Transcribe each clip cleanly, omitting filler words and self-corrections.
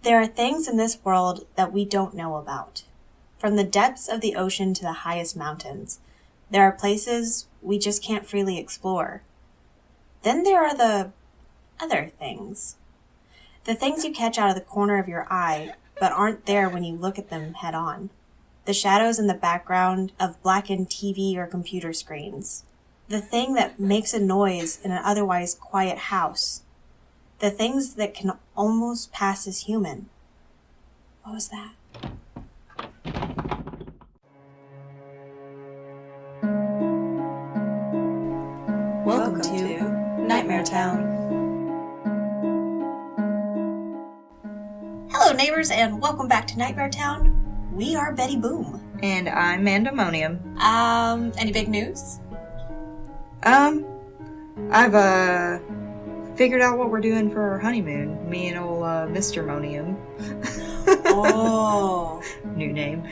There are things in this world that we don't know about. From the depths of the ocean to the highest mountains, there are places we just can't freely explore. Then there are the other things. The things you catch out of the corner of your eye, but aren't there when you look at them head on. The shadows in the background of blackened TV or computer screens. The thing that makes a noise in an otherwise quiet house. The things that can almost pass as human. What was that? Welcome to Nightmare Town. Hello neighbors and welcome back to Nightmare Town. We are Betty Boom. And I'm Mandemonium. Any big news? I've figured out what we're doing for our honeymoon. Me and old Mr. Monium. Oh. New name.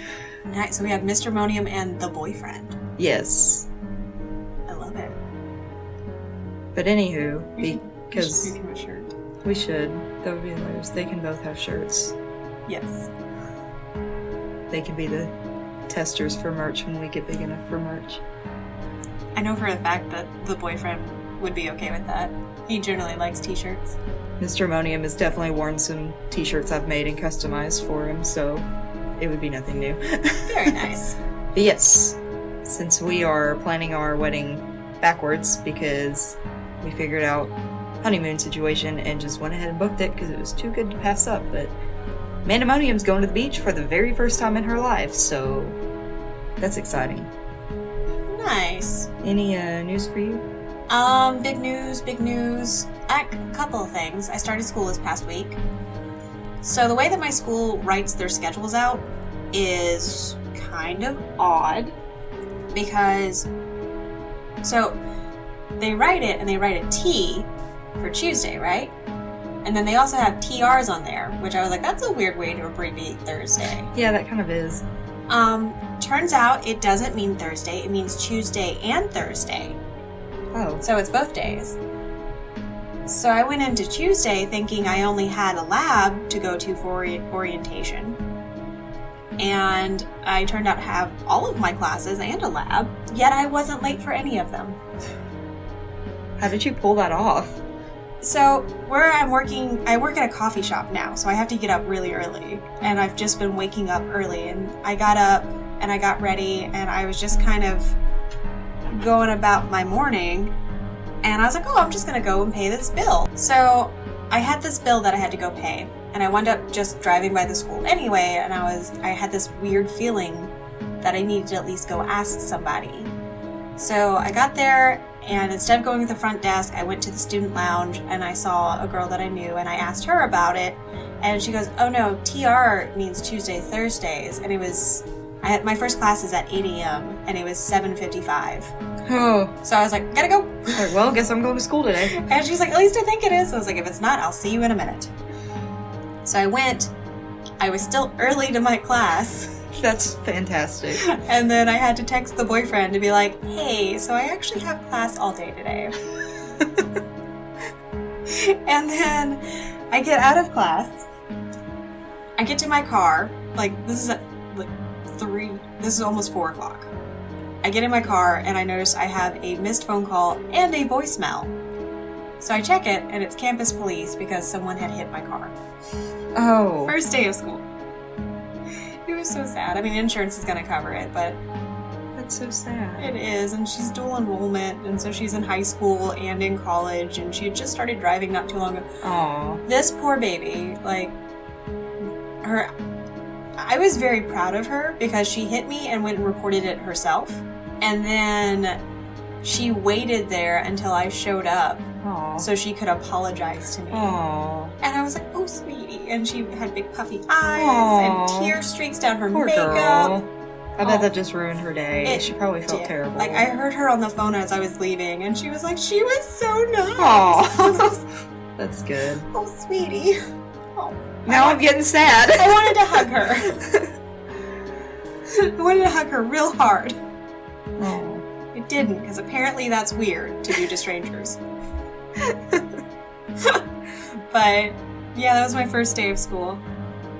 Nice. So we have Mr. Monium and the boyfriend. Yes. I love it. But anywho, because we should make him a shirt. We should. That would be hilarious. They can both have shirts. Yes. They can be the testers for merch when we get big enough for merch. I know for a fact that the boyfriend would be okay with that. He generally likes t-shirts. Mr. Monium has definitely worn some t-shirts I've made and customized for him, so it would be nothing new. Very nice. But yes, since we are planning our wedding backwards because we figured out honeymoon situation and just went ahead and booked it because it was too good to pass up, but Mandemonium's going to the beach for the very first time in her life, so that's exciting. Nice. Any news for you? Big news. A couple of things. I started school this past week. So the way that my school writes their schedules out is kind of odd because, so they write it and they write a T for Tuesday, right? And then they also have TRs on there, which I was like, that's a weird way to abbreviate Thursday. Yeah, that kind of is. Turns out it doesn't mean Thursday, it means Tuesday and Thursday. Oh. So it's both days. So I went into Tuesday thinking I only had a lab to go to for orientation. And I turned out to have all of my classes and a lab, yet I wasn't late for any of them. How did you pull that off? So where I'm working, I work at a coffee shop now, so I have to get up really early. And I've just been waking up early, and I got up and I got ready and I was just kind of going about my morning, and I was like, oh, I'm just gonna go and pay this bill. So I had this bill that I had to go pay, and I wound up just driving by the school anyway, and I had this weird feeling that I needed to at least go ask somebody. So I got there, and instead of going to the front desk, I went to the student lounge, and I saw a girl that I knew, and I asked her about it, and she goes, oh no, TR means Tuesday, Thursdays, and it was, my first class is at 8 a.m., and it was 7:55. Oh. So I was like, gotta go. Like, well, guess I'm going to school today. And she's like, at least I think it is. I was like, if it's not, I'll see you in a minute. So I went. I was still early to my class. That's fantastic. And then I had to text the boyfriend to be like, hey, so I actually have class all day today. And then I get out of class. I get to my car. This is almost 4 o'clock. I get in my car and I notice I have a missed phone call and a voicemail. So I check it and it's campus police because someone had hit my car. Oh. First day of school. It was so sad. I mean, insurance is going to cover it, but... That's so sad. It is, and she's dual enrollment, and so she's in high school and in college, and she had just started driving not too long ago. Aww. This poor baby, I was very proud of her because she hit me and went and reported it herself. And then she waited there until I showed up. Aww. So she could apologize to me. Aww. And I was like, oh, sweetie. And she had big puffy eyes Aww. and tear streaks down her Poor makeup. Girl. I bet that just ruined her day. She probably felt terrible. I heard her on the phone as I was leaving, and she was like, she was so nice. Aww. That's good. Oh, sweetie. Oh. Now I'm getting sad. I wanted to hug her. I wanted to hug her real hard. Oh. I didn't, because apparently that's weird to do to strangers. But, yeah, that was my first day of school.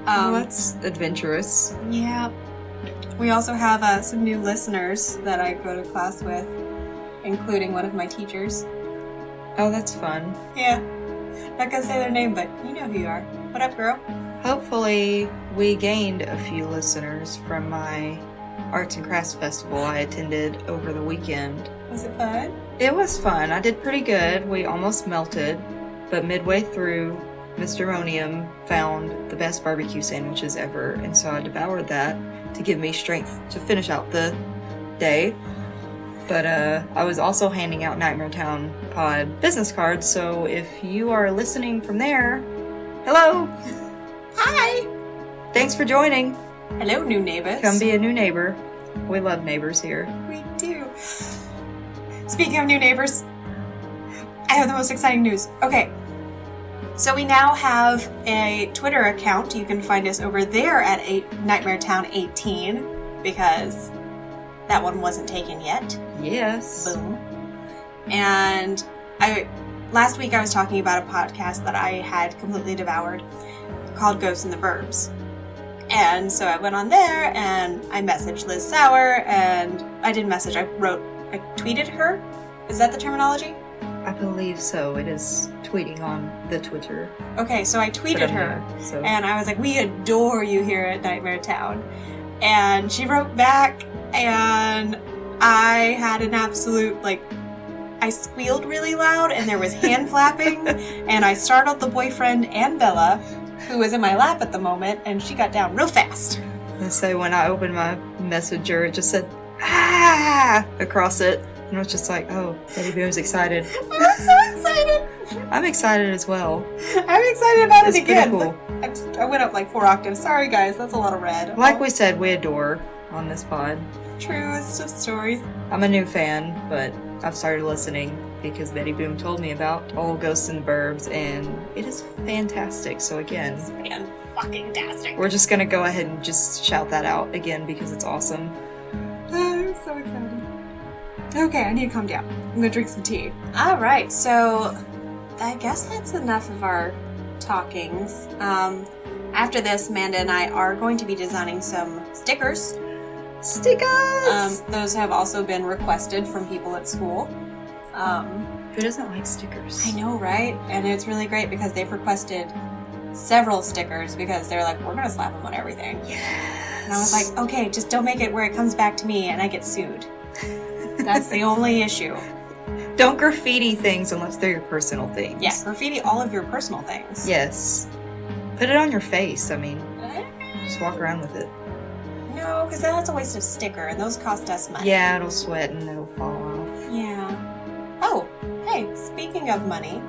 Well, that's adventurous. Yeah. We also have some new listeners that I go to class with, including one of my teachers. Oh, that's fun. Yeah. Not gonna say their name, but you know who you are. What up, girl? Hopefully, we gained a few listeners from my arts and crafts festival I attended over the weekend. Was it fun? It was fun. I did pretty good. We almost melted, but midway through, Mr. Ronium found the best barbecue sandwiches ever, and so I devoured that to give me strength to finish out the day. But I was also handing out Nightmare Town Pod business cards, so if you are listening from there, hello! Hi! Thanks for joining. Hello, new neighbors. Come be a new neighbor. We love neighbors here. We do. Speaking of new neighbors, I have the most exciting news. Okay. So we now have a Twitter account. You can find us over there at Nightmare Town 18 because that one wasn't taken yet. Yes. Boom. And last week I was talking about a podcast that I had completely devoured called Ghosts in the Burbs. And so I went on there and I messaged Liz Sauer, and I didn't message, I tweeted her. Is that the terminology? I believe so. It is tweeting on the Twitter. Okay, so I tweeted her, new, so. And I was like, we adore you here at Nightmare Town. And she wrote back, and I had an absolute, I squealed really loud, and there was hand flapping, and I startled the boyfriend and Bella, who was in my lap at the moment, and she got down real fast. And so when I opened my messenger, it just said, ah, across it. And I was just like, oh, Betty Boom's excited. I'm so excited. I'm excited as well. I'm excited about It's it again. Pretty cool. I went up 4 octaves. Sorry, guys. That's a lot of red. Like we said, we adore on this pod. Truest of stories. I'm a new fan, but I've started listening because Betty Boom told me about Old Ghosts in the Burbs, and it is fantastic. So again, It's fan-fucking-tastic. we're just going to go ahead and just shout that out again because it's awesome. I'm so excited. Okay, I need to calm down. I'm gonna drink some tea. Alright, so I guess that's enough of our talkings. After this, Amanda and I are going to be designing some stickers. Stickers! Those have also been requested from people at school. Who doesn't like stickers? I know, right? And it's really great because they've requested several stickers because they're like, we're gonna slap them on everything. Yes! And I was like, okay, just don't make it where it comes back to me and I get sued. That's the only issue. Don't graffiti things unless they're your personal things. Yeah, graffiti all of your personal things. Yes. Put it on your face. I mean, just walk around with it. No, because that's a waste of sticker, and those cost us money. Yeah, it'll sweat and it'll fall off. Yeah. Oh, hey, speaking of money,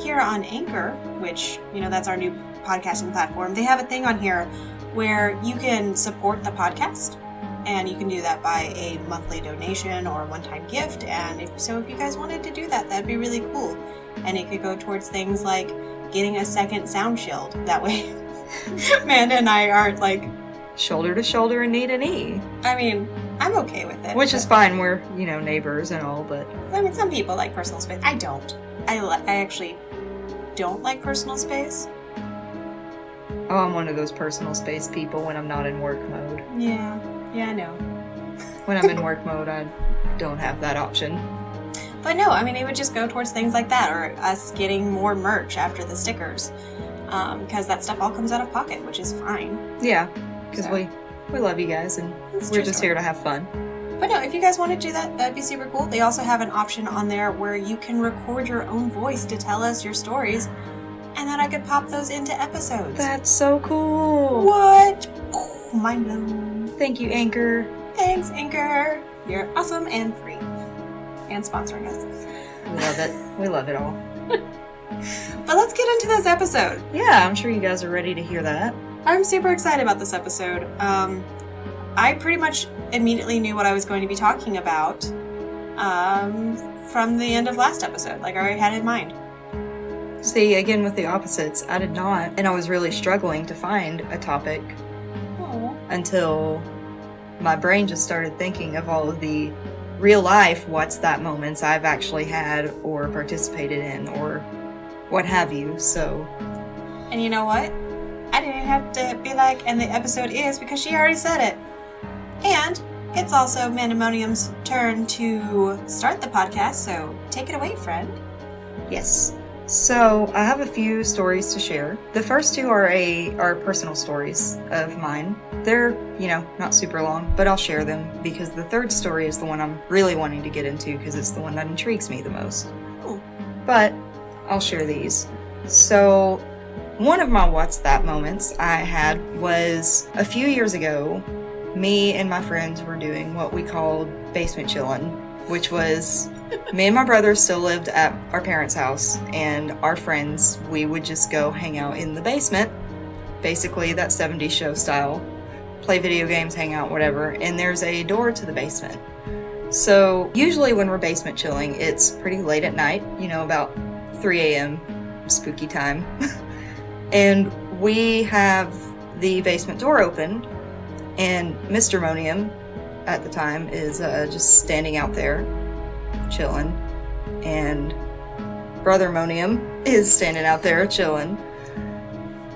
here on Anchor, which, that's our new podcasting platform, they have a thing on here where you can support the podcast. And you can do that by a monthly donation or a one-time gift. And if you guys wanted to do that, that'd be really cool. And it could go towards things like getting a second sound shield. That way, Amanda and I aren't shoulder to shoulder and knee to knee. I mean, I'm okay with it. Which is fine. We're, neighbors and all, but... I mean, some people like personal space. I don't. I actually don't like personal space. Oh, I'm one of those personal space people when I'm not in work mode. Yeah, I know. When I'm in work mode, I don't have that option. But no, I mean, it would just go towards things like that, or us getting more merch after the stickers. Because that stuff all comes out of pocket, which is fine. Yeah, because we love you guys, and we're just here to have fun. But no, if you guys want to do that, that'd be super cool. They also have an option on there where you can record your own voice to tell us your stories, and then I could pop those into episodes. That's so cool. What? Mind blown. Thank you, Anchor. Thanks, Anchor. You're awesome and free. And sponsoring us. We love it. We love it all. But let's get into this episode. Yeah, I'm sure you guys are ready to hear that. I'm super excited about this episode. I pretty much immediately knew what I was going to be talking about from the end of last episode. I already had it in mind. See, again with the opposites, I did not, and I was really struggling to find a topic until my brain just started thinking of all of the real life what's that moments I've actually had or participated in or what have you, so. And you know what? I I didn't have to be like, and the episode is, because she already said it. And it's also Mandemonium's turn to start the podcast, so take it away, friend. Yes. So, I have a few stories to share. The first two are personal stories of mine. They're, not super long, but I'll share them because the third story is the one I'm really wanting to get into because it's the one that intrigues me the most. Oh. But I'll share these. So, one of my what's that moments I had was a few years ago. Me and my friends were doing what we called basement chillin', which was me and my brother still lived at our parents' house, and our friends, we would just go hang out in the basement, basically that 70s show style, play video games, hang out, whatever, and there's a door to the basement. So usually when we're basement chilling, it's pretty late at night, about 3 a.m. spooky time, and we have the basement door open, and Mr. Monium at the time is just standing out there chilling, and Brother Monium is standing out there chilling,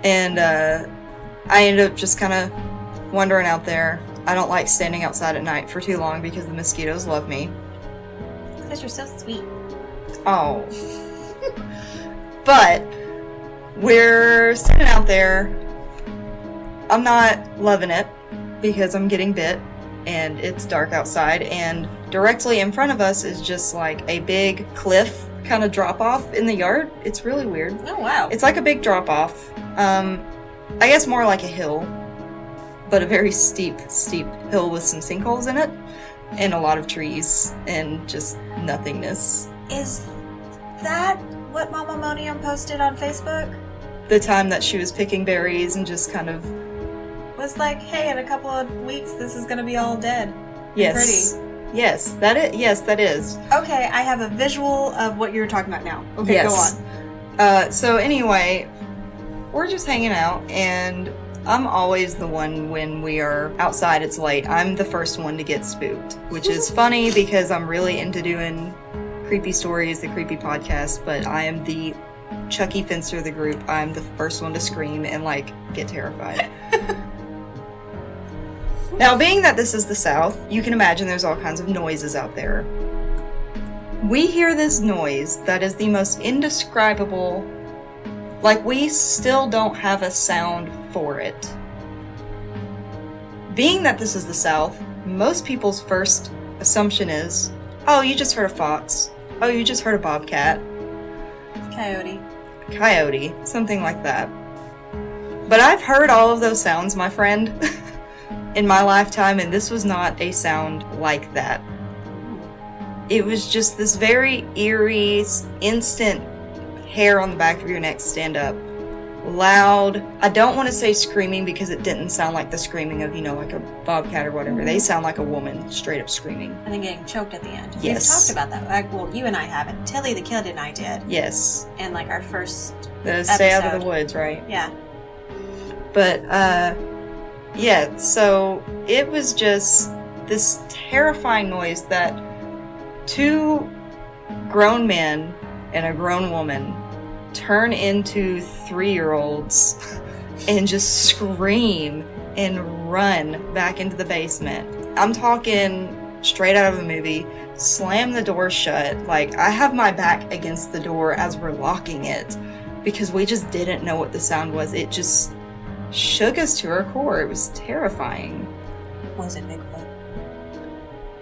and I ended up just kind of wandering out there. I don't like standing outside at night for too long because the mosquitoes love me. Because you're so sweet. Oh. But we're sitting out there. I'm not loving it because I'm getting bit and it's dark outside, and directly in front of us is just like a big cliff kind of drop off in the yard. It's really weird. Oh, wow. It's like a big drop off. I guess more like a hill, but a very steep hill with some sinkholes in it and a lot of trees and just nothingness. Is that what Mama Monium posted on Facebook? The time that she was picking berries and just kind of Was like, hey, in a couple of weeks, this is gonna be all dead. Yes. Pretty. Yes, that is. Okay, I have a visual of what you're talking about now. Okay, Yes. Go on. So anyway, we're just hanging out, and I'm always the one when we are outside, it's late. I'm the first one to get spooked, which is funny because I'm really into doing creepy stories, the creepy podcast, but I am the Chucky Fencer of the group. I'm the first one to scream and, get terrified. Now, being that this is the South, you can imagine there's all kinds of noises out there. We hear this noise that is the most indescribable. We still don't have a sound for it. Being that this is the South, most people's first assumption is, oh, you just heard a fox. Oh, you just heard a bobcat. Coyote. Something like that. But I've heard all of those sounds, my friend, in my lifetime, and this was not a sound like that. It was just this very eerie, instant hair on the back of your neck stand up. Loud. I don't want to say screaming because it didn't sound like the screaming of, like a bobcat or whatever. They sound like a woman straight up screaming. And then getting choked at the end. Yes. We've talked about that. Well, you and I haven't. Tilly the kid and I did. Yes. And our first The Stay Out of the Woods, right? Yeah. But, yeah, so it was just this terrifying noise that two grown men and a grown woman turn into 3-year-olds and just scream and run back into the basement. I'm talking straight out of a movie, slam the door shut. I have my back against the door as we're locking it because we just didn't know what the sound was. It just shook us to our core. It was terrifying. Was it Bigfoot?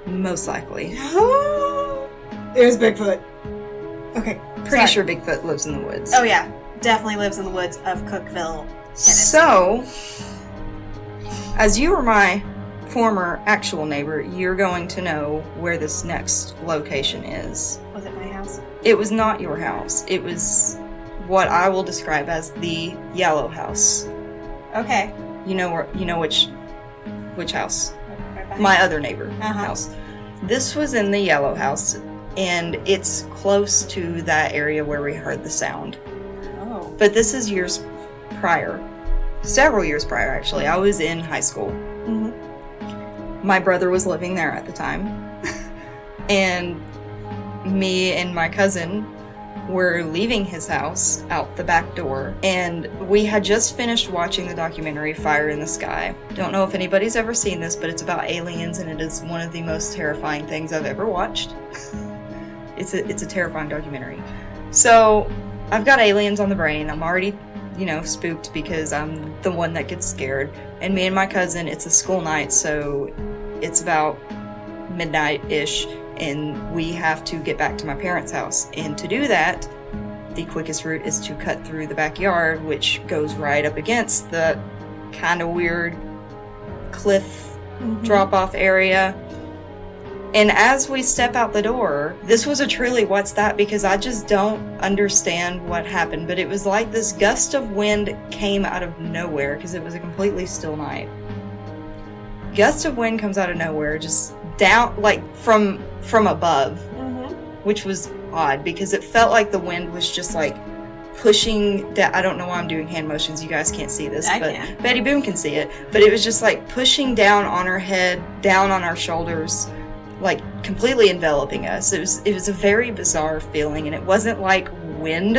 Most likely. It was Bigfoot. Okay. Pretty sure Bigfoot lives in the woods. Oh yeah, definitely lives in the woods of Cookeville, Tennessee. So, as you were my former actual neighbor, you're going to know where this next location is. Was it my house? It was not your house. It was what I will describe as the yellow house. Okay. You know which house? Right behind My other neighbor Uh-huh. house. This was in the yellow house, and it's close to that area where we heard the sound. Oh. But this is years prior. Several years prior, actually. I was in high school. Mm-hmm. My brother was living there at the time. And me and my cousin we're leaving his house out the back door, and we had just finished watching the documentary Fire in the Sky. Don't know if anybody's ever seen this, but it's about aliens, and it is one of the most terrifying things I've ever watched. It's a terrifying documentary. So I've got aliens on the brain. I'm already, spooked because I'm the one that gets scared. And me and my cousin, it's a school night, so it's about midnight-ish, and we have to get back to my parents' house. And to do that, the quickest route is to cut through the backyard, which goes right up against the kind of weird cliff drop-off area. And as we step out the door, this was a truly what's that, because I just don't understand what happened, but it was like this gust of wind came out of nowhere, because it was a completely still night. Gust of wind comes out of nowhere, just down, like from above, which was odd, because it felt like the wind was just like pushing that. I don't know why I'm doing hand motions, you guys can't see this, but Betty Boone can see it, but it was just like pushing down on our head, down on our shoulders, like completely enveloping us. It was a very bizarre feeling, and it wasn't like wind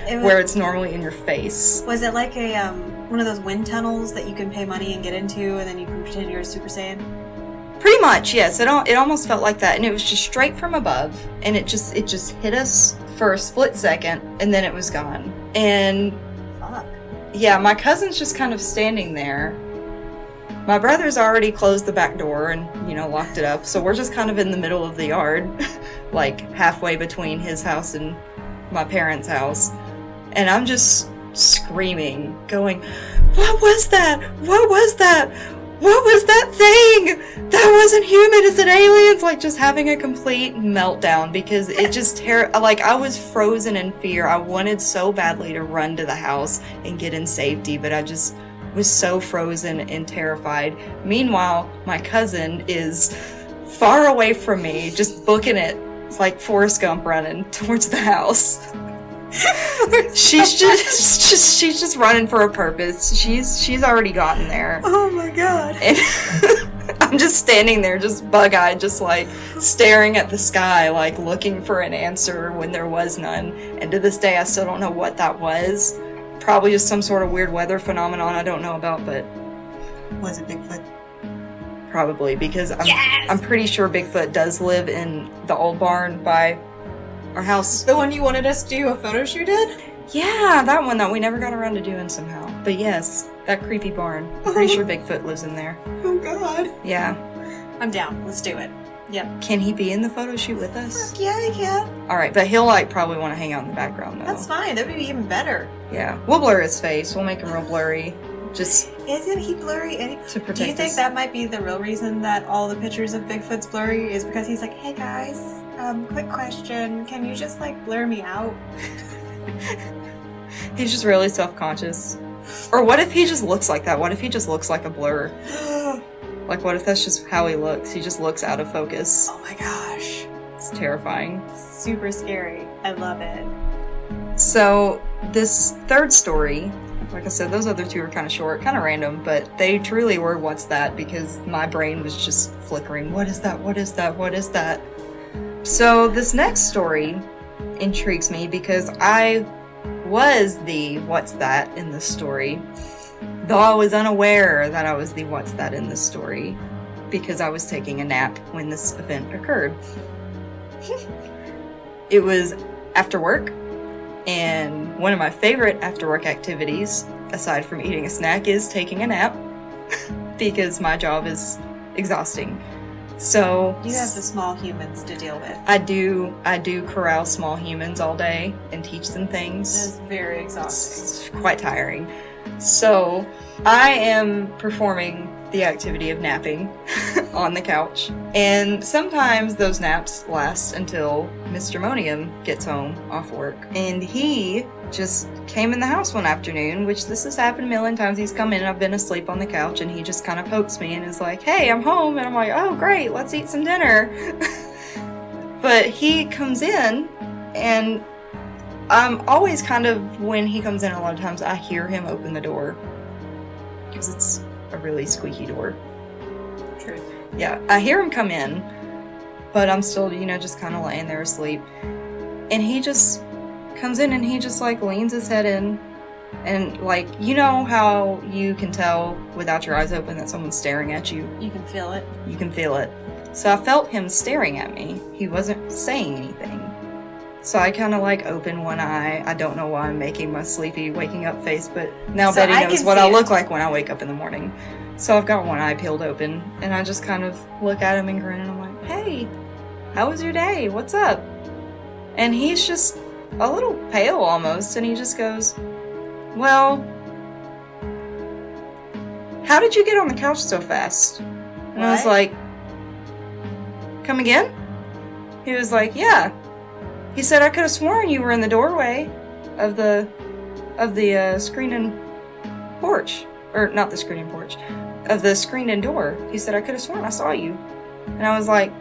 where it's normally in your face. Was it like a one of those wind tunnels that you can pay money and get into, and then you can pretend you're a Super Saiyan? Pretty much, yes. It almost felt like that, and it was just straight from above, and it just hit us for a split second, and then it was gone. And fuck. Yeah, my cousin's just kind of standing there. My brother's already closed the back door and, locked it up, so we're just kind of in the middle of the yard, like halfway between his house and my parents' house. And I'm just screaming, going, "What was that? What was that? What was that thing? That wasn't human. Is it aliens?" Like, just having a complete meltdown, because it just I was frozen in fear. I wanted so badly to run to the house and get in safety, but I just was so frozen and terrified. Meanwhile, my cousin is far away from me, just booking it. It's like Forrest Gump running towards the house. she's just running for a purpose. She's already gotten there. Oh my god. And I'm just standing there, just bug-eyed, just like staring at the sky, like looking for an answer when there was none. And to this day, I still don't know what that was. Probably just some sort of weird weather phenomenon I don't know about, but... Was it Bigfoot? Probably, because I'm pretty sure Bigfoot does live in the old barn by our house. The one you wanted us to do a photo shoot in? Yeah, that one that we never got around to doing somehow. But yes, that creepy barn. I'm pretty sure Bigfoot lives in there. Oh god. Yeah. I'm down. Let's do it. Yep. Can he be in the photo shoot with us? Fuck yeah, he can. Alright, but he'll probably want to hang out in the background though. That's fine. That would be even better. Yeah. We'll blur his face. We'll make him real blurry. Just... Isn't he blurry? To protect Do you think us. that might be the real reason that all the pictures of Bigfoot's blurry is because he's like, "Hey guys, quick question. Can you just blur me out?" He's just really self-conscious. Or what if he just looks like that? What if he just looks like a blur? Like, what if that's just how he looks? He just looks out of focus. Oh my gosh. It's terrifying. Super scary. I love it. So, this third story, like I said, those other two are kind of short, kind of random, but they truly were what's that, because my brain was just flickering. What is that? What is that? What is that? So, this next story intrigues me because I was the what's that in this story, though I was unaware that I was the what's that in this story because I was taking a nap when this event occurred. It was after work, and one of my favorite after work activities, aside from eating a snack, is taking a nap because my job is exhausting. So you have the small humans to deal with. I do corral small humans all day and teach them things. It's very exhausting. It's quite tiring. So I am performing the activity of napping on the couch. And sometimes those naps last until Mr. Monium gets home off work. And he just came in the house one afternoon, which this has happened a million times. He's come in and I've been asleep on the couch and he just kind of pokes me and is like, "Hey, I'm home." And I'm like, "Oh, great, let's eat some dinner." But he comes in and I'm always kind of, when he comes in a lot of times, I hear him open the door because it's a really squeaky door. True. Yeah, I hear him come in, but I'm still, just kind of laying there asleep. And he just comes in and he just like leans his head in, and like, you know how you can tell without your eyes open that someone's staring at you? You can feel it. You can feel it. So I felt him staring at me. He wasn't saying anything. So I kind of like open one eye. I don't know why I'm making my sleepy waking up face, but now So Betty I knows can what see I it. look like when I wake up in the morning. So I've got one eye peeled open, and I just kind of look at him and grin, and I'm like, hey, how was your day? What's up? And he's just a little pale almost, and he just goes, well, how did you get on the couch so fast? And I was What? like, come again? He was like, yeah. He said, I could have sworn you were in the doorway of the screened-in porch. Or, not the screened-in porch. Of the screened-in door. He said, I could have sworn I saw you. And I was like,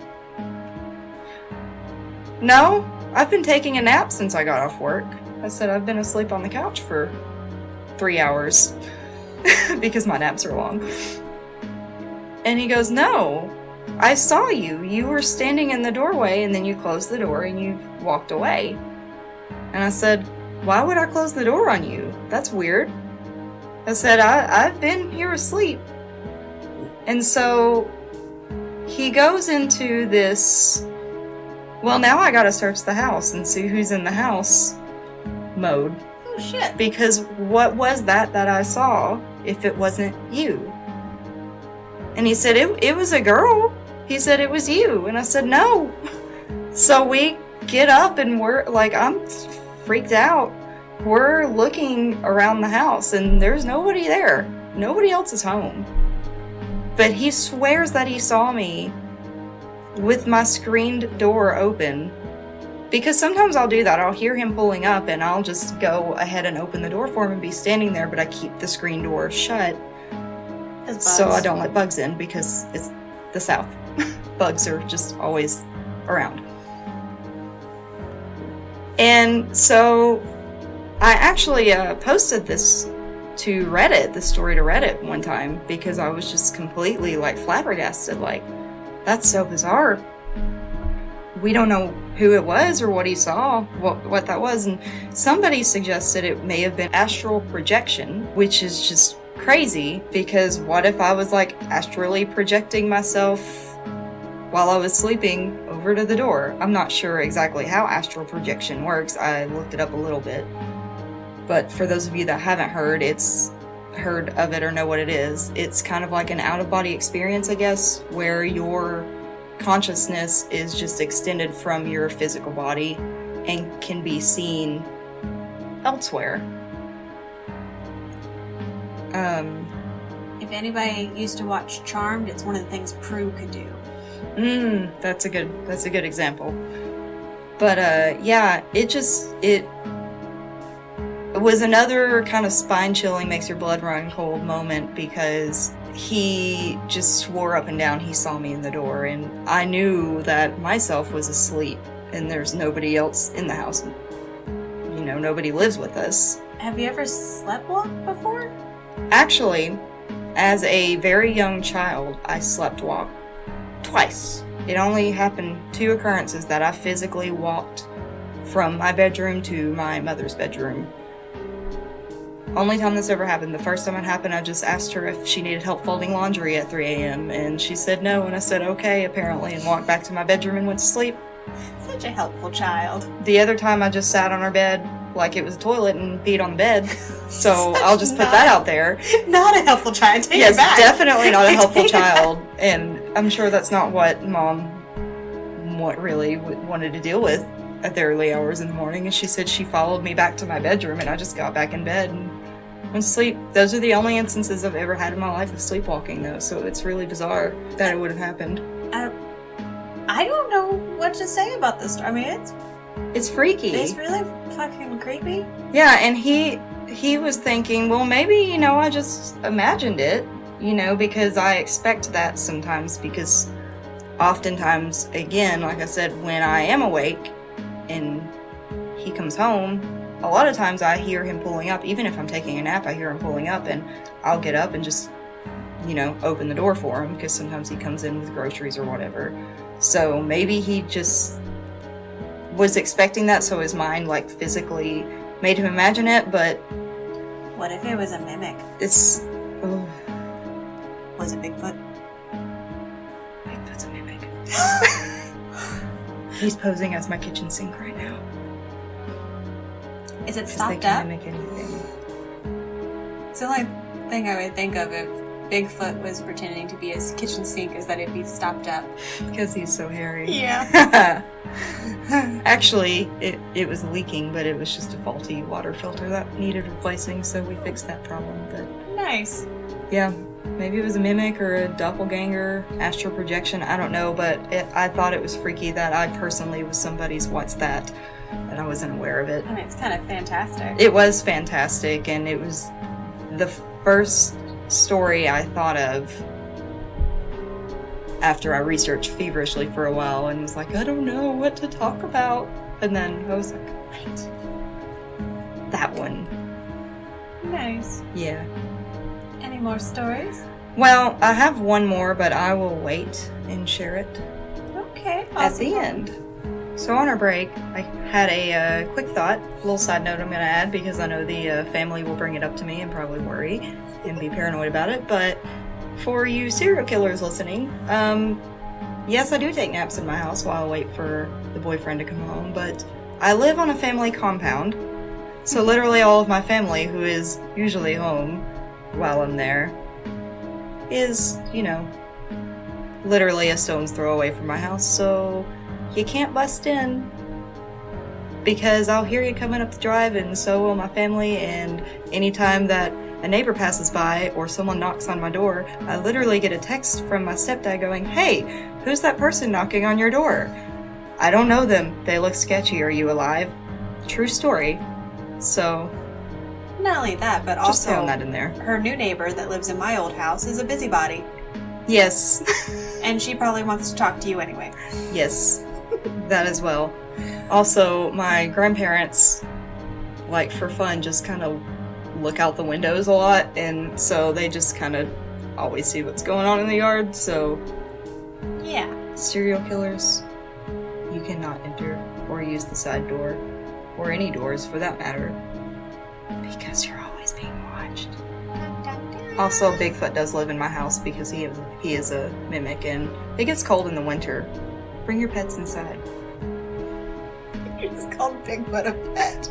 no, I've been taking a nap since I got off work. I said, I've been asleep on the couch for 3 hours. Because my naps are long. And he goes, no, I saw you. You were standing in the doorway, and then you closed the door and you walked away. And I said, why would I close the door on you? That's weird. I said, I've been here asleep. And so he goes into this, well, now I gotta search the house and see who's in the house mode. Oh, shit. Because what was that I saw if it wasn't you? And he said, it was a girl. He said, it was you. And I said, no. So we get up and we're like, I'm freaked out. We're looking around the house and there's nobody there. Nobody else is home. But he swears that he saw me with my screened door open. Because sometimes I'll do that. I'll hear him pulling up and I'll just go ahead and open the door for him and be standing there, but I keep the screen door shut so I don't let bugs in because it's the South. Bugs are just always around. And so I actually posted this to Reddit, this story to Reddit one time, because I was just completely like flabbergasted, like, that's so bizarre. We don't know who it was or what he saw, what that was, and somebody suggested it may have been astral projection, which is just crazy, because what if I was like astrally projecting myself while I was sleeping over to the door? I'm not sure exactly how astral projection works. I looked it up a little bit. But for those of you that haven't heard of it or know what it is, it's kind of like an out-of-body experience, I guess, where your consciousness is just extended from your physical body and can be seen elsewhere. If anybody used to watch Charmed, it's one of the things Prue could do. That's a good example. But yeah, it was another kind of spine-chilling, makes your blood run cold moment, because he just swore up and down he saw me in the door, and I knew that myself was asleep, and there's nobody else in the house. You know, nobody lives with us. Have you ever sleptwalked before? Actually, as a very young child, I sleptwalked twice. It only happened 2 occurrences that I physically walked from my bedroom to my mother's bedroom. Only time this ever happened. The first time it happened, I just asked her if she needed help folding laundry at 3 a.m. and she said no, and I said okay, apparently, and walked back to my bedroom and went to sleep. Such a helpful child. The other time, I just sat on her bed like it was a toilet and peed on the bed. So I'll just put that out there. Not a helpful child. Take Yes, it back. definitely not a helpful Take it back. child. And I'm sure that's not what Mom really wanted to deal with at the early hours in the morning. And she said she followed me back to my bedroom, and I just got back in bed and went to sleep. Those are the only instances I've ever had in my life of sleepwalking, though. So it's really bizarre that it would have happened. I don't know what to say about this story. I mean, It's freaky. it's really fucking creepy. Yeah, and he was thinking, well, maybe, I just imagined it, because I expect that sometimes, because oftentimes, again, like I said, when I am awake and he comes home, a lot of times I hear him pulling up. Even if I'm taking a nap, I hear him pulling up, and I'll get up and just, open the door for him, because sometimes he comes in with groceries or whatever. So maybe he just was expecting that, so his mind, like, physically made him imagine it, but... What if it was a mimic? It's... Oh. Was it Bigfoot? Bigfoot's a mimic. He's posing as my kitchen sink right now. Is it They stopped can up? mimic anything. It's the only thing I would think of if Bigfoot was pretending to be his kitchen sink is that it'd be stopped up. Because he's so hairy. Yeah. Actually, it was leaking, but it was just a faulty water filter that needed replacing, so we fixed that problem. But Nice. yeah, maybe it was a mimic or a doppelganger, astral projection, I don't know, but I thought it was freaky that I personally was somebody's what's that, and I wasn't aware of it. I mean, it's kind of fantastic. It was fantastic, and it was the first story I thought of after I researched feverishly for a while and was like, I don't know what to talk about. And then I was like, right. That one. Nice. Yeah. Any more stories? Well, I have one more, but I will wait and share it Okay. at the end. So on our break, I had a quick thought, a little side note I'm going to add because I know the family will bring it up to me and probably worry and be paranoid about it. But for you serial killers listening, yes, I do take naps in my house while I wait for the boyfriend to come home, but I live on a family compound. So literally all of my family, who is usually home while I'm there, is, you know, literally a stone's throw away from my house. So you can't bust in because I'll hear you coming up the drive, and so will my family. And anytime that a neighbor passes by or someone knocks on my door, I literally get a text from my stepdad going, hey, who's that person knocking on your door? I don't know them. They look sketchy. Are you alive? True story. So Not only that, but just throwing also that in there. her new neighbor that lives in my old house is a busybody. Yes. And she probably wants to talk to you anyway. Yes. That as well. Also, my grandparents, like, for fun, just kind of look out the windows a lot, and so they just kind of always see what's going on in the yard, so Yeah. serial killers, you cannot enter or use the side door, or any doors for that matter, because you're always being watched. Also, Bigfoot does live in my house because he is a mimic, and it gets cold in the winter. Bring your pets inside. You just called Bigfoot a pet.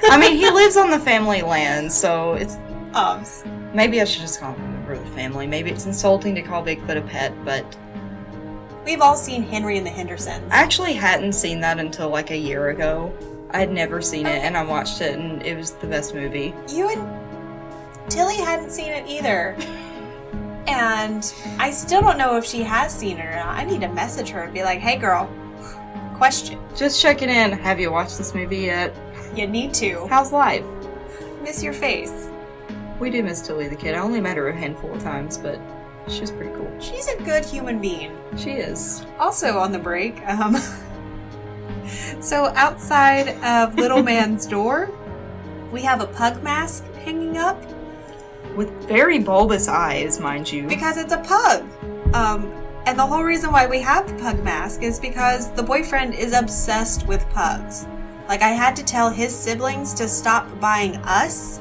I mean, he lives on the family land, so it's... Obs. Maybe I should just call him a member of the family. Maybe it's insulting to call Bigfoot a pet, but... We've all seen Henry and the Hendersons. I actually hadn't seen that until like a year ago. I'd never seen it, and I watched it, and it was the best movie. You and Tilly hadn't seen it either. And I still don't know if she has seen it or not. I need to message her and be like, hey girl, question. Just checking in. Have you watched this movie yet? You need to. How's life? Miss your face. We do miss Tilly the kid. I only met her a handful of times, but she's pretty cool. She's a good human being. She is. Also on the break, so outside of Little Man's door, we have a pug mask hanging up. With very bulbous eyes, mind you. Because it's a pug. And the whole reason why we have the pug mask is because the boyfriend is obsessed with pugs. Like, I had to tell his siblings to stop buying us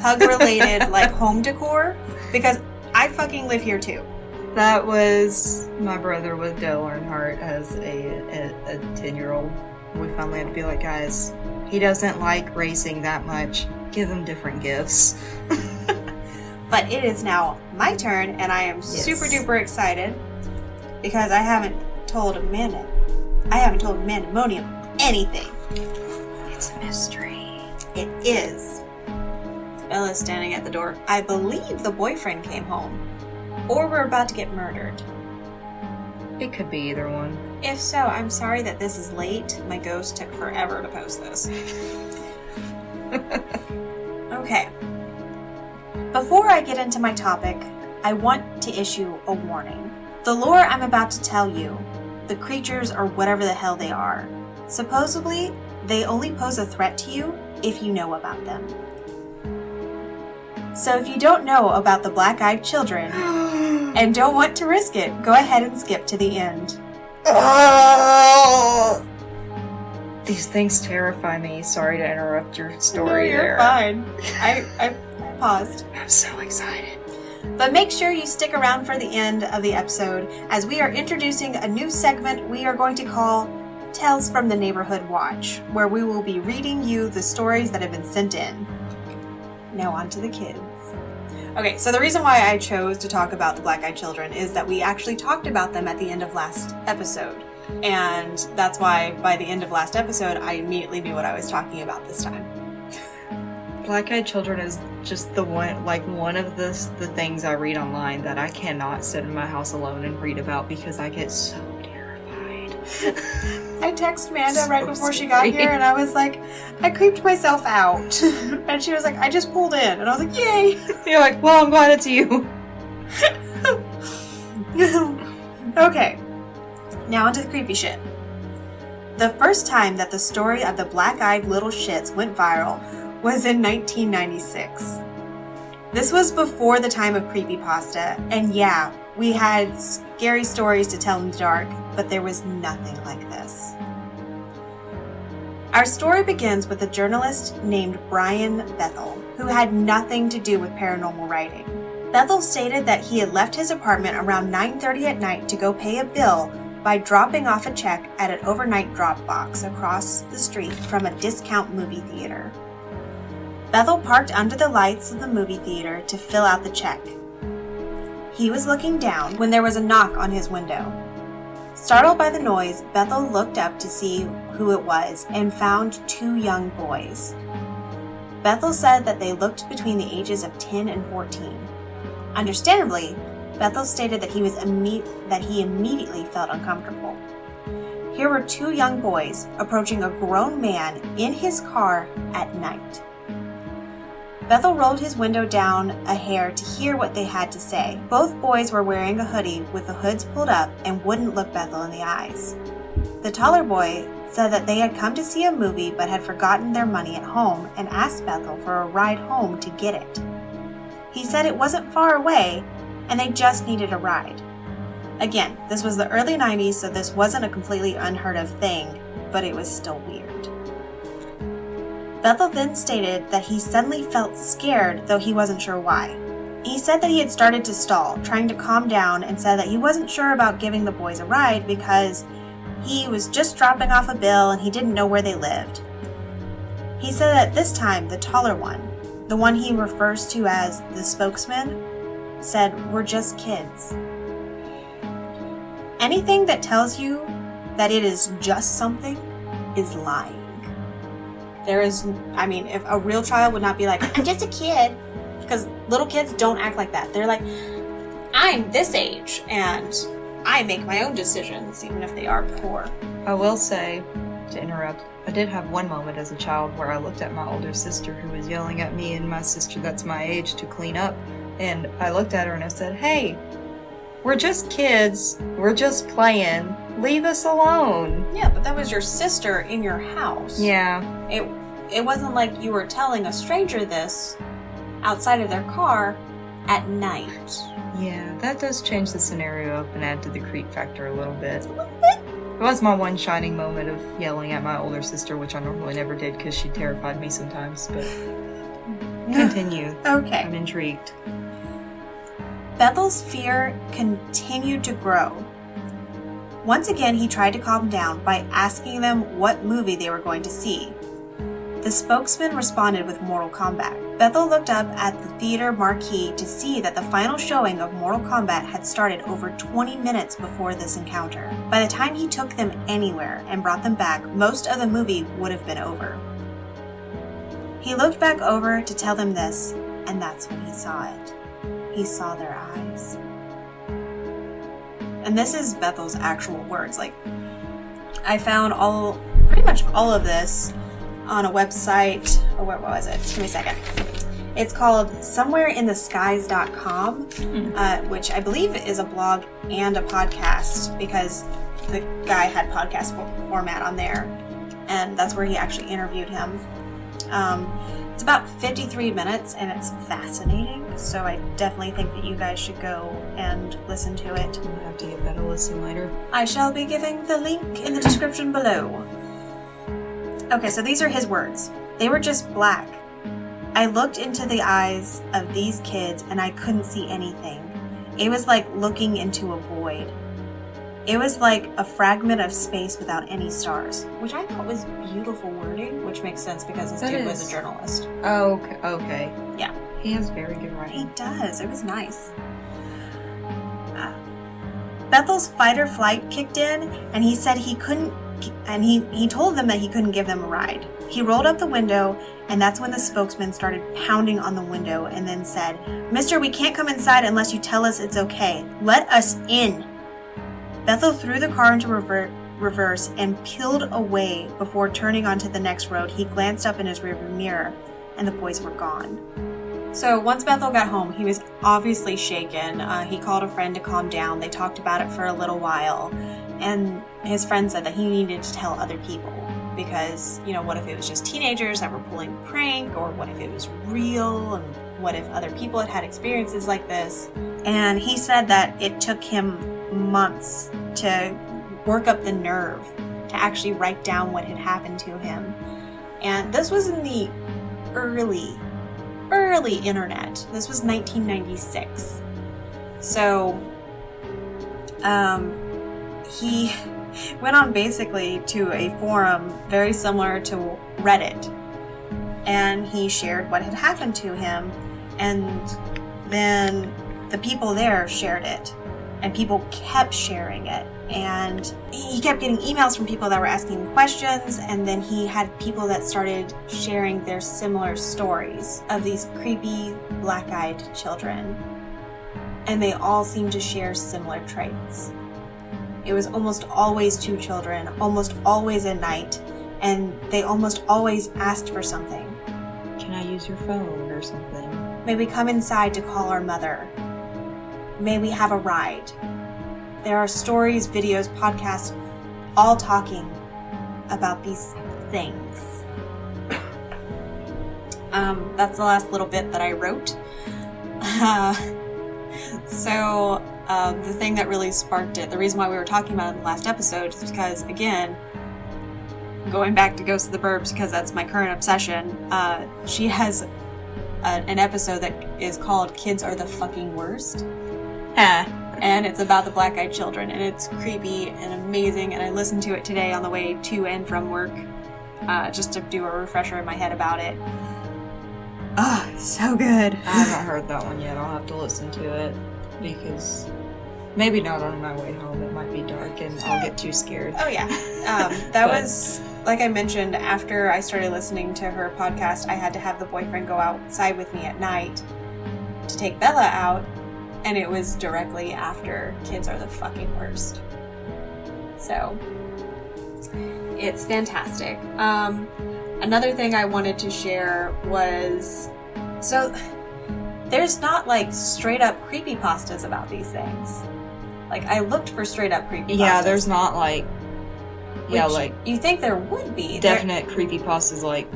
pug-related, like, home decor, because I fucking live here too. That was my brother with Dale Earnhardt as a 10-year-old. We finally had to be like, guys, he doesn't like racing that much. Give him different gifts. But it is now my turn, and I am super duper excited because I haven't told Mandemonium anything. It's a mystery. It is. Bella's standing at the door. I believe the boyfriend came home, or we're about to get murdered. It could be either one. If so, I'm sorry that this is late. My ghost took forever to post this. Okay. Before I get into my topic, I want to issue a warning. The lore I'm about to tell you, the creatures or whatever the hell they are, supposedly, they only pose a threat to you if you know about them. So if you don't know about the black-eyed children and don't want to risk it, go ahead and skip to the end. These things terrify me. Sorry to interrupt your story You're there. fine. I paused. I'm so excited. But make sure you stick around for the end of the episode, as we are introducing a new segment we are going to call Tales from the Neighborhood Watch, where we will be reading you the stories that have been sent in. Now on to the kids. Okay, so the reason why I chose to talk about the Black-Eyed Children is that we actually talked about them at the end of last episode. And that's why by the end of last episode, I immediately knew what I was talking about this time. Black-Eyed Children is just one of the things I read online that I cannot sit in my house alone and read about because I get so terrified. I texted Amanda right before she got here, and I was like, I creeped myself out. And she was like, I just pulled in. And I was like, yay! You're like, well, I'm glad it's you. Okay, now onto the creepy shit. The first time that the story of the black-eyed little shits went viral was in 1996. This was before the time of creepypasta, and yeah, we had scary stories to tell in the dark, but there was nothing like this. Our story begins with a journalist named Brian Bethel, who had nothing to do with paranormal writing. Bethel stated that he had left his apartment around 9:30 at night to go pay a bill by dropping off a check at an overnight drop box across the street from a discount movie theater. Bethel parked under the lights of the movie theater to fill out the check. He was looking down when there was a knock on his window. Startled by the noise, Bethel looked up to see who it was and found two young boys. Bethel said that they looked between the ages of 10 and 14. Understandably, Bethel stated that he immediately felt uncomfortable. Here were two young boys approaching a grown man in his car at night. Bethel rolled his window down a hair to hear what they had to say. Both boys were wearing a hoodie with the hoods pulled up and wouldn't look Bethel in the eyes. The taller boy said that they had come to see a movie but had forgotten their money at home and asked Bethel for a ride home to get it. He said it wasn't far away and they just needed a ride. Again, this was the early 90s, so this wasn't a completely unheard of thing, but it was still weird. Bethel then stated that he suddenly felt scared, though he wasn't sure why. He said that he had started to stall, trying to calm down, and said that he wasn't sure about giving the boys a ride because he was just dropping off a bill and he didn't know where they lived. He said that this time, the taller one, the one he refers to as the spokesman, said, "We're just kids." Anything that tells you that it is just something is lying. If a real child would not be like, I'm just a kid. Because little kids don't act like that. They're like, I'm this age, and I make my own decisions, even if they are poor. I will say, to interrupt, I did have one moment as a child where I looked at my older sister who was yelling at me and my sister that's my age to clean up. And I looked at her and I said, hey, we're just kids. We're just playing. Leave us alone. Yeah, but that was your sister in your house. Yeah. It wasn't like you were telling a stranger this outside of their car at night. Yeah, that does change the scenario up and add to the creep factor a little bit. It was my one shining moment of yelling at my older sister, which I normally never did because she terrified me sometimes, but continue. Okay. I'm intrigued. Bethel's fear continued to grow. Once again, he tried to calm down by asking them what movie they were going to see. The spokesman responded with Mortal Kombat. Bethel looked up at the theater marquee to see that the final showing of Mortal Kombat had started over 20 minutes before this encounter. By the time he took them anywhere and brought them back, most of the movie would have been over. He looked back over to tell them this, and that's when he saw it. He saw their eyes. And this is Bethel's actual words. I found pretty much all of this on a website. What was it? Give me a second. It's called somewhereintheskies.com, which I believe is a blog and a podcast because the guy had podcast format on there, and that's where he actually interviewed him. It's about 53 minutes, and it's fascinating, so I definitely think that you guys should go and listen to it. I'll have to give that a listen later. I shall be giving the link in the description below. Okay, so these are his words. They were just black. I looked into the eyes of these kids and I couldn't see anything. It was like looking into a void. It was like a fragment of space without any stars, which I thought was beautiful wording, which makes sense because this dude was a journalist. Oh, okay. Yeah. He has very good writing. He does. It was nice. Bethel's fight or flight kicked in, and he said he couldn't, and he told them that he couldn't give them a ride. He rolled up the window, and that's when the spokesman started pounding on the window and then said, "Mister, we can't come inside unless you tell us it's okay. Let us in." Bethel threw the car into reverse and peeled away before turning onto the next road. He glanced up in his rearview mirror, and the boys were gone. So once Bethel got home, he was obviously shaken. He called a friend to calm down. They talked about it for a little while, and his friend said that he needed to tell other people because, what if it was just teenagers that were pulling a prank, or what if it was real, and what if other people had experiences like this? And he said that it took him months to work up the nerve to actually write down what had happened to him. And this was in the early internet. This was 1996. So, he went on basically to a forum very similar to Reddit, and he shared what had happened to him, and then the people there shared it, and people kept sharing it, and he kept getting emails from people that were asking questions, and then he had people that started sharing their similar stories of these creepy black-eyed children, and they all seemed to share similar traits. It was almost always two children, almost always at night, and they almost always asked for something. Can I use your phone or something? May we come inside to call our mother? May we have a ride? There are stories, videos, podcasts, all talking about these things. That's the last little bit that I wrote. So the thing that really sparked it, the reason why we were talking about it in the last episode is because, again, going back to Ghosts of the Burbs, because that's my current obsession, she has an episode that is called Kids Are the Fucking Worst. And it's about the black-eyed children, and it's creepy and amazing, and I listened to it today on the way to and from work, just to do a refresher in my head about it. Oh, so good. I haven't heard that one yet. I'll have to listen to it, because maybe not on my way home. It might be dark, and I'll get too scared. Oh, yeah. That was, like I mentioned, after I started listening to her podcast, I had to have the boyfriend go outside with me at night to take Bella out, and it was directly after Kids Are the Fucking Worst. So, it's fantastic. Another thing I wanted to share was, so there's not like straight up creepypastas about these things. Like, I looked for straight up creepypastas. Yeah, there's not like, like you think there would be definite creepypastas, like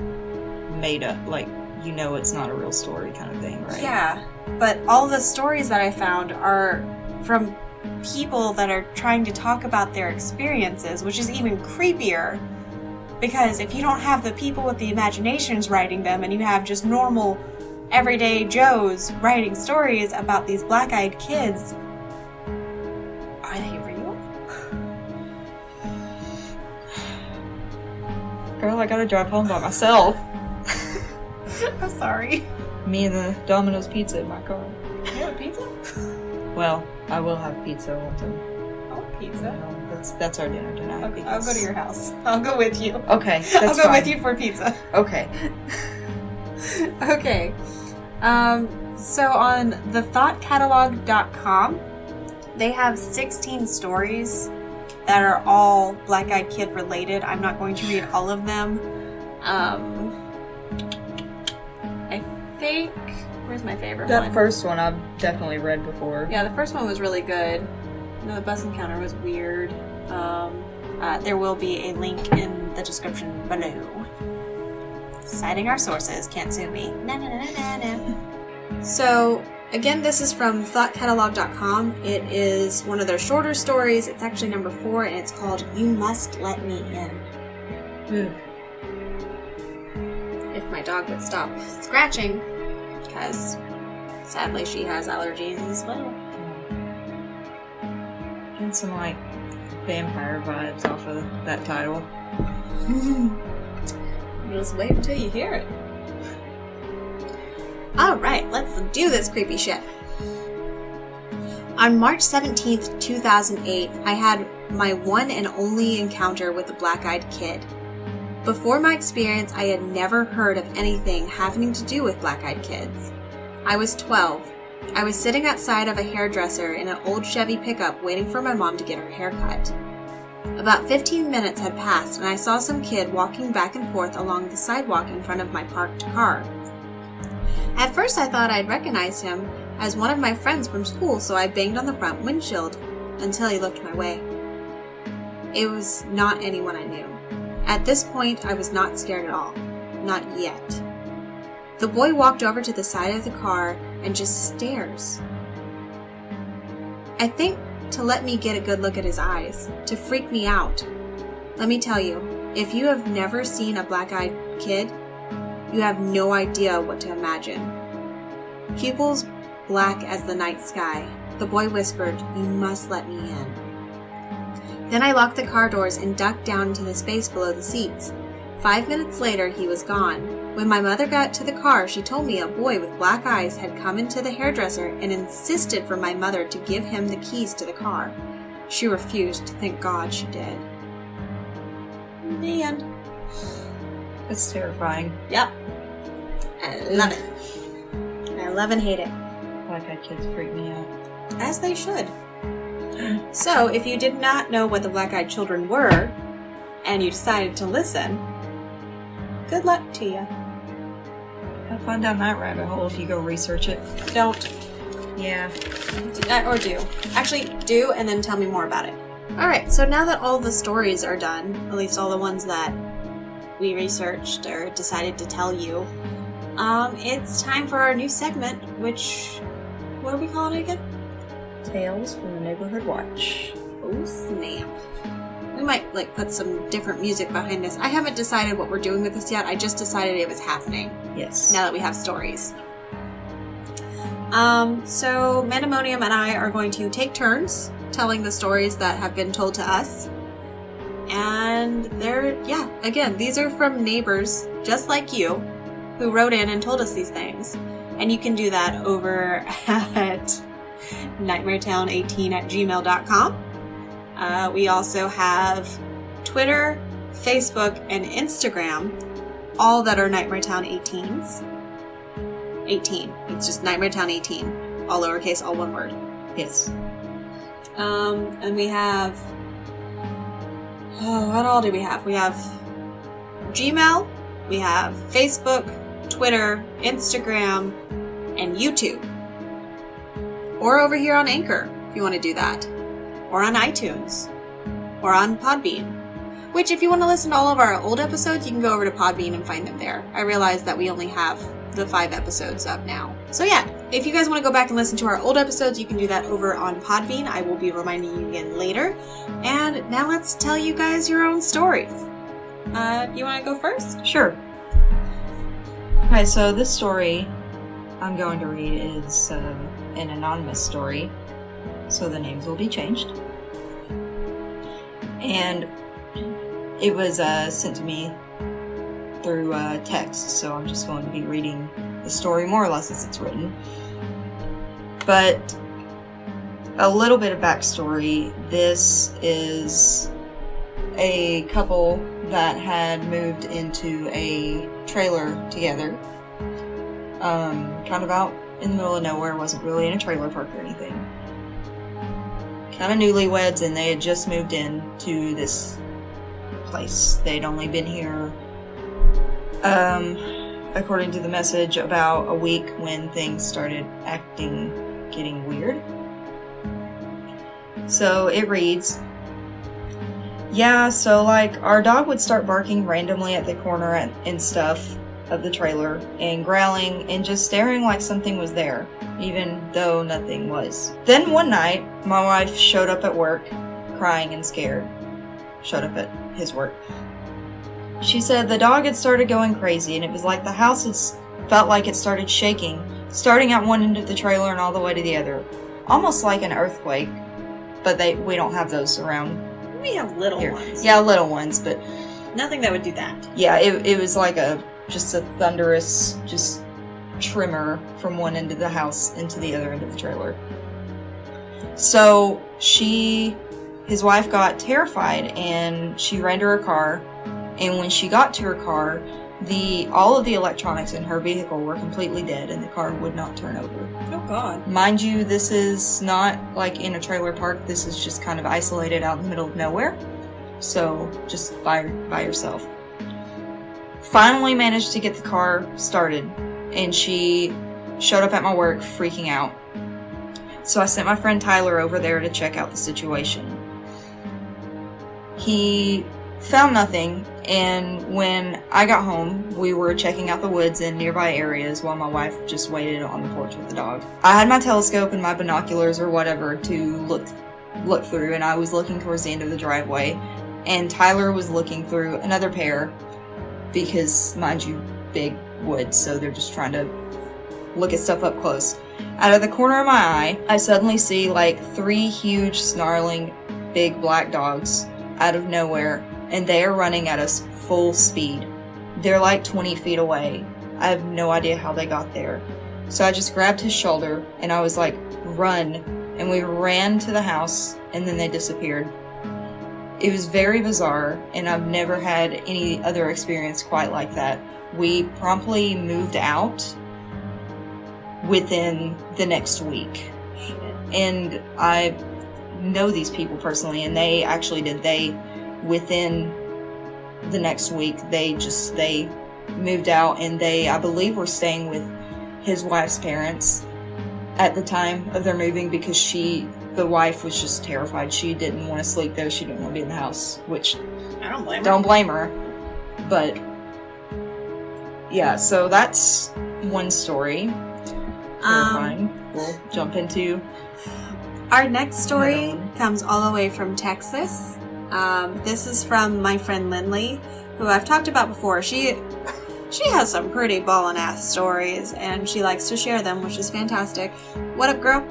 made up, like it's not a real story kind of thing, right? Yeah, but all the stories that I found are from people that are trying to talk about their experiences, which is even creepier. Because if you don't have the people with the imaginations writing them, and you have just normal, everyday Joes writing stories about these black-eyed kids, are they real? Girl, I gotta drive home by myself. I'm sorry. Me and the Domino's pizza in my car. You have pizza? Well, I will have pizza one time. I want pizza. That's our dinner tonight. Okay, I'll go to your house. I'll go with you. Okay, that's I'll go fine. with you for pizza. Okay. Okay. So on thethoughtcatalog.com, they have 16 stories that are all black-eyed kid related. I'm not going to read all of them. I think... Where's my favorite one? That first one I've definitely read before. Yeah, the first one was really good. The bus encounter was weird. There will be a link in the description below. Citing our sources, can't sue me. No. So, again, this is from thoughtcatalog.com. It is one of their shorter stories. It's actually number 4, and it's called You Must Let Me In. if my dog would stop scratching, because sadly she has allergies as well. Getting some, like, vampire vibes off of that title. Just wait until you hear it. Alright, let's do this creepy shit. On March 17th, 2008, I had my one and only encounter with the black-eyed kid. Before my experience, I had never heard of anything having to do with black-eyed kids. I was 12. I was sitting outside of a hairdresser in an old Chevy pickup waiting for my mom to get her hair cut. About 15 minutes had passed and I saw some kid walking back and forth along the sidewalk in front of my parked car. At first I thought I'd recognized him as one of my friends from school, so I banged on the front windshield until he looked my way. It was not anyone I knew. At this point, I was not scared at all. Not yet. The boy walked over to the side of the car and just stares. I think to let me get a good look at his eyes, to freak me out. Let me tell you, if you have never seen a black-eyed kid, you have no idea what to imagine. Pupils black as the night sky. The boy whispered, "You must let me in." Then I locked the car doors and ducked down into the space below the seats. 5 minutes later, he was gone. When my mother got to the car, she told me a boy with black eyes had come into the hairdresser and insisted for my mother to give him the keys to the car. She refused. Thank God she did. The end. It's terrifying. Yep. I love it. I love and hate it. Black-eyed kids freak me out. As they should. So, if you did not know what the black-eyed children were, and you decided to listen, good luck to you. Have fun down that rabbit hole if you go research it. Don't. Yeah. Or do. Actually, do, and then tell me more about it. Alright, so now that all the stories are done, at least all the ones that we researched or decided to tell you, it's time for our new segment, which... what are we calling it again? Tales from the Neighborhood Watch. Oh, snap. We might, put some different music behind this. I haven't decided what we're doing with this yet. I just decided it was happening. Yes. Now that we have stories. So Mandemonium and I are going to take turns telling the stories that have been told to us. And again, these are from neighbors, just like you, who wrote in and told us these things. And you can do that over at nightmaretown18@gmail.com. We also have Twitter, Facebook, and Instagram, all that are Nightmaretown 18s. 18. It's just Nightmaretown 18. All lowercase, all one word. Yes. And we have... oh, what all do we have? We have Gmail, we have Facebook, Twitter, Instagram, and YouTube. Or over here on Anchor, if you want to do that. Or on iTunes. Or on Podbean. Which, if you want to listen to all of our old episodes, you can go over to Podbean and find them there. I realize that we only have the 5 episodes up now. So yeah, if you guys want to go back and listen to our old episodes, you can do that over on Podbean. I will be reminding you again later. And now let's tell you guys your own stories. You want to go first? Sure. Okay, so this story I'm going to read is an anonymous story, so the names will be changed. And it was sent to me through text, so I'm just going to be reading the story more or less as it's written. But a little bit of backstory. This is a couple that had moved into a trailer together, kind of out in the middle of nowhere. Wasn't really in a trailer park or anything. Kind of newlyweds, and they had just moved in to this place. They'd only been here, according to the message, about a week when things started getting weird. So it reads, yeah, so our dog would start barking randomly at the corner and stuff of the trailer, and growling and just staring like something was there, even though nothing was. Then one night, my wife showed up at work, crying and scared. Showed up at his work. She said the dog had started going crazy, and it was like the house felt like it started shaking, starting at one end of the trailer and all the way to the other. Almost like an earthquake, but we don't have those around. We have little here. ones. Yeah, little ones, but nothing that would do that. Yeah, it was like just a thunderous, just tremor from one end of the house into the other end of the trailer. So his wife got terrified and she ran to her car, and when she got to her car, all of the electronics in her vehicle were completely dead and the car would not turn over. Oh God. Mind you, this is not like in a trailer park, this is just kind of isolated out in the middle of nowhere. So just by yourself. Finally managed to get the car started, and she showed up at my work freaking out. So I sent my friend Tyler over there to check out the situation. He found nothing, and when I got home, we were checking out the woods in nearby areas while my wife just waited on the porch with the dog. I had my telescope and my binoculars or whatever to look through, and I was looking towards the end of the driveway, and Tyler was looking through another pair because, mind you, big woods, so they're just trying to look at stuff up close. Out of the corner of my eye, I suddenly see like 3 huge, snarling, big black dogs out of nowhere, and they are running at us full speed. They're like 20 feet away. I have no idea how they got there. So I just grabbed his shoulder, and I was like, run, and we ran to the house, and then they disappeared. It was very bizarre, and I've never had any other experience quite like that. We promptly moved out within the next week. Shit. And I know these people personally, and they actually did. Within the next week, they moved out, and I believe, were staying with his wife's parents at the time of their moving because the wife was just terrified. She didn't want to sleep there. She didn't want to be in the house, which I don't blame her. Don't blame her. But yeah, so that's one story. Terrifying. We'll jump into our next story comes all the way from Texas. This is from my friend Lindley, who I've talked about before. She has some pretty ballin' ass stories, and she likes to share them, which is fantastic. What up, girl?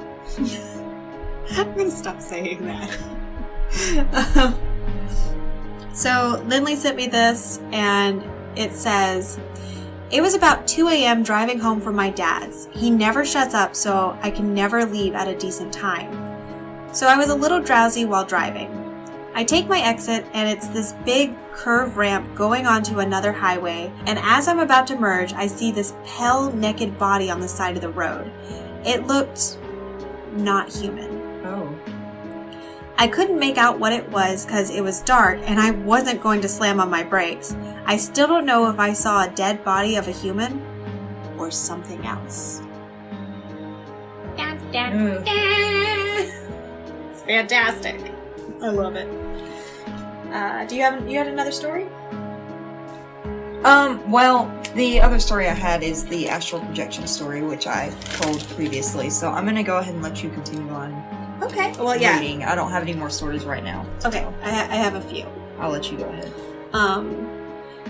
I'm gonna stop saying that. So Lindley sent me this, and it says, it was about 2 a.m. driving home from my dad's. He never shuts up, so I can never leave at a decent time. So I was a little drowsy while driving. I take my exit, and it's this big curve ramp going onto another highway, and as I'm about to merge, I see this pale, naked body on the side of the road. It looked not human. Oh. I couldn't make out what it was because it was dark, and I wasn't going to slam on my brakes. I still don't know if I saw a dead body of a human or something else. It's fantastic. I love it. You had another story? Well, the other story I had is the astral projection story, which I told previously, so I'm gonna go ahead and let you continue on. Okay. Well, yeah. Reading. I don't have any more stories right now. Okay, I have a few. I'll let you go ahead.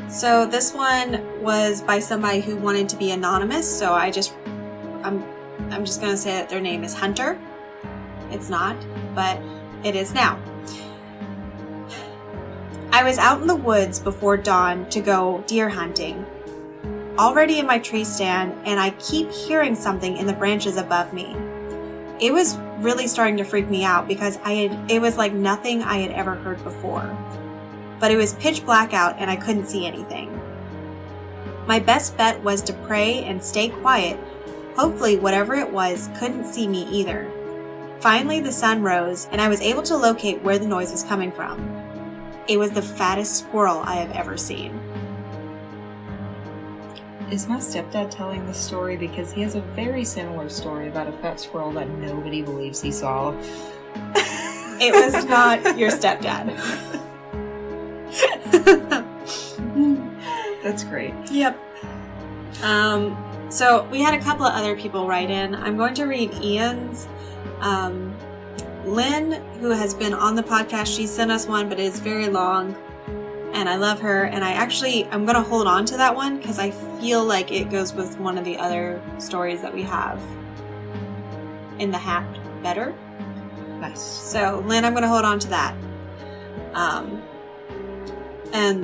So this one was by somebody who wanted to be anonymous, so I'm just gonna say that their name is Hunter. It's not, but it is now. I was out in the woods before dawn to go deer hunting, already in my tree stand, and I keep hearing something in the branches above me. It was really starting to freak me out because it was like nothing I had ever heard before. But it was pitch black out and I couldn't see anything. My best bet was to pray and stay quiet. Hopefully whatever it was couldn't see me either. Finally the sun rose and I was able to locate where the noise was coming from. It was the fattest squirrel I have ever seen. Is my stepdad telling this story? Because he has a very similar story about a fat squirrel that nobody believes he saw. It was not your stepdad. That's great. Yep. So we had a couple of other people write in. I'm going to read Ian's. Lynn, who has been on the podcast, she sent us one, but it is very long. and I love her, and I'm going to hold on to that one because I feel like it goes with one of the other stories that we have in the hat better. Nice. So, Lynn, I'm going to hold on to that. And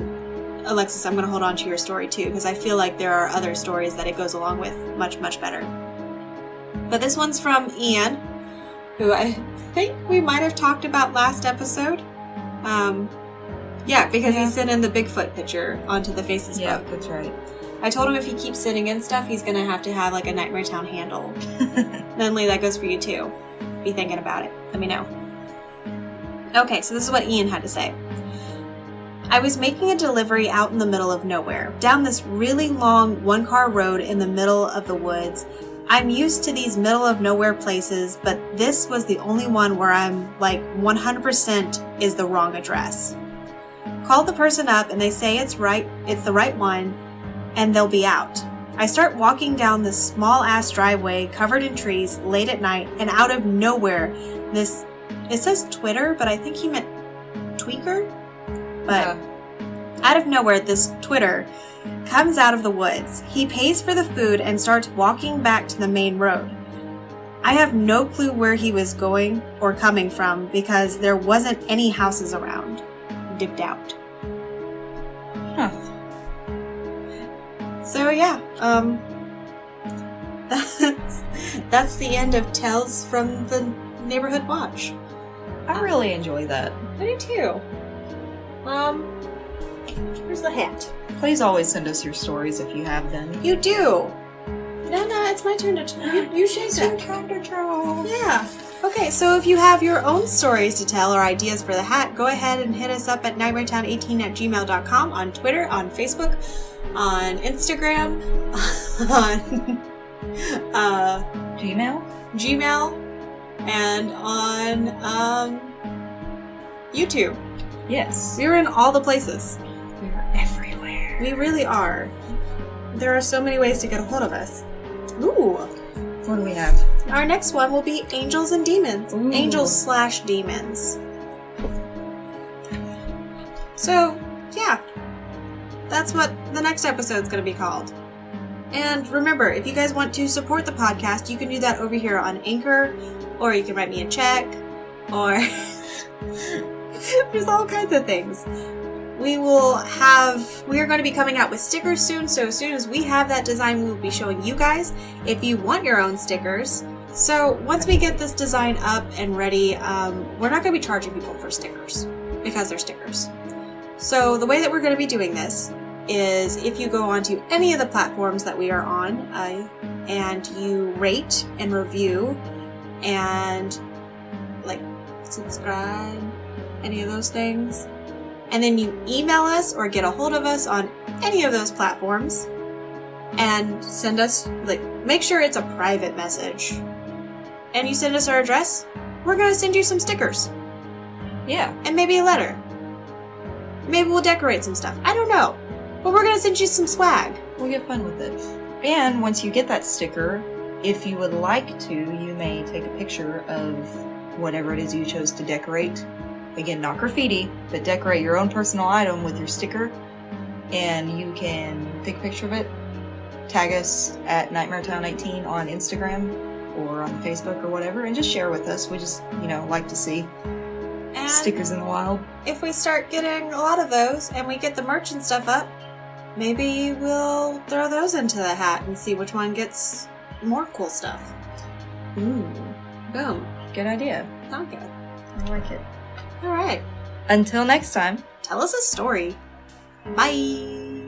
Alexis, I'm going to hold on to your story too, because I feel like there are other stories that it goes along with much, much better. But this one's from Ian, who I think we might have talked about last episode. Because he sent in the Bigfoot picture onto the Faces Yeah, book. that's right. I told him if he keeps sending in stuff, he's going to have like a Nightmare Town handle. Lindley, that goes for you too. Be thinking about it. Let me know. Okay, so this is what Ian had to say. I was making a delivery out in the middle of nowhere, down this really long one-car road in the middle of the woods. I'm used to these middle of nowhere places, but this was the only one where I'm like 100% is the wrong address. Called the person up and they say it's the right one, and they'll be out. I start walking down this small-ass driveway covered in trees late at night, and out of nowhere, it says Twitter, but I think he meant tweaker? But out of nowhere, this Twitter comes out of the woods. He pays for the food and starts walking back to the main road. I have no clue where he was going or coming from because there wasn't any houses around. Dipped out. Huh. So yeah, that's the end of Tales from the Neighborhood Watch. I really enjoy that. I do too. Here's the hat. Please always send us your stories if you have them. You do. No, it's my turn to. You should. It's your turn to draw. Yeah. Okay, so if you have your own stories to tell or ideas for the hat, go ahead and hit us up at nightmaretown18@gmail.com, on Twitter, on Facebook, on Instagram, on Gmail, and on YouTube. Yes. We're in all the places. We're everywhere. We really are. There are so many ways to get a hold of us. Ooh. What do we have? Our next one will be Angels and Demons. Ooh. Angels/demons. So, yeah. That's what the next episode's going to be called. And remember, if you guys want to support the podcast, you can do that over here on Anchor, or you can write me a check, or there's all kinds of things. We are going to be coming out with stickers soon, so as soon as we have that design, we will be showing you guys if you want your own stickers. So once we get this design up and ready, we're not going to be charging people for stickers because they're stickers. So the way that we're going to be doing this is if you go onto any of the platforms that we are on, and you rate and review and like subscribe, any of those things, and then you email us or get a hold of us on any of those platforms and send us, make sure it's a private message, and you send us our address, we're going to send you some stickers. Yeah. And maybe a letter. Maybe we'll decorate some stuff. I don't know. But we're going to send you some swag. We'll get fun with it. And once you get that sticker, if you would like to, you may take a picture of whatever it is you chose to decorate. Again, not graffiti, but decorate your own personal item with your sticker. And you can take a picture of it, tag us at NightmareTown18 on Instagram or on Facebook or whatever, and just share with us. We just, like to see And stickers in the wild. if we start getting a lot of those and we get the merch and stuff up, maybe we'll throw those into the hat and see which one gets more cool stuff. Ooh, Boom. good idea. Not good. I like it. All right. Until next time. Tell us a story. Bye.